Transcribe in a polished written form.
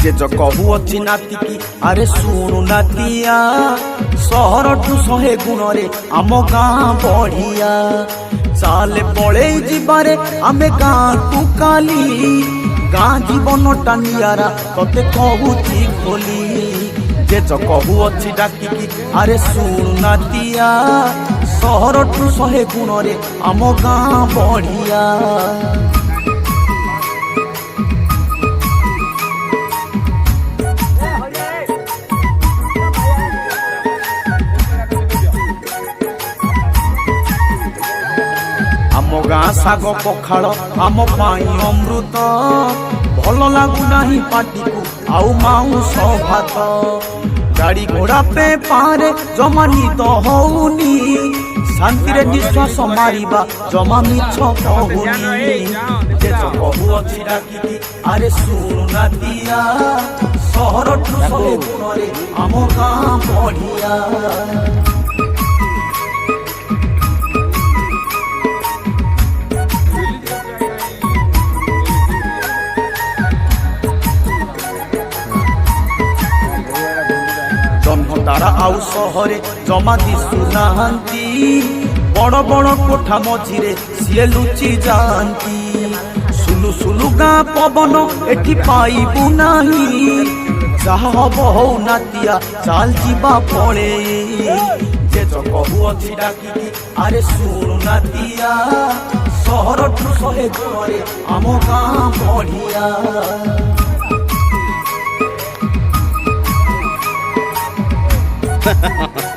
जेज कहूअछि नाती की अरे सुनु नातिया सहर ठू 100 गुणरे आम गाँ बढ़िया चाले पड़े जीवारे आमे गाँ को काली गाँ जीवन टानियारा तते कहूची खोली जेज कहूअछि डाकिकी अरे सुनु नातिया सहर ठू 100 गुणरे आम गाँ बढ़िया आम गाँ शाग पखाड़ आम पाई अमृत भल लागू नाही पाटी को आउ माउस भात गाड़ी घोड़ा पे पारे जमा निद हौनी शांति निश्वास मारिबा जमा मिछ कहूनी जेज कहूअछि डाकिकी अरे सुनु नातिया सहर ठू 100 गुणरे आम गाँ बढ़िया तारा आउ सहरे जमा दिशुनाहांती बड़ बड़ कोठा मझिरे सिए लुचि जाती सुलु सुलु गाँ पवन एठी पाइबु नाही जहा हब हौ नातिया चाल जीवा पड़े जेज कहूअछि डाकिकी अरे सुनु नातिया सहर ठू 100 गुणरे आम गाँ बढ़िया Ha ha ha.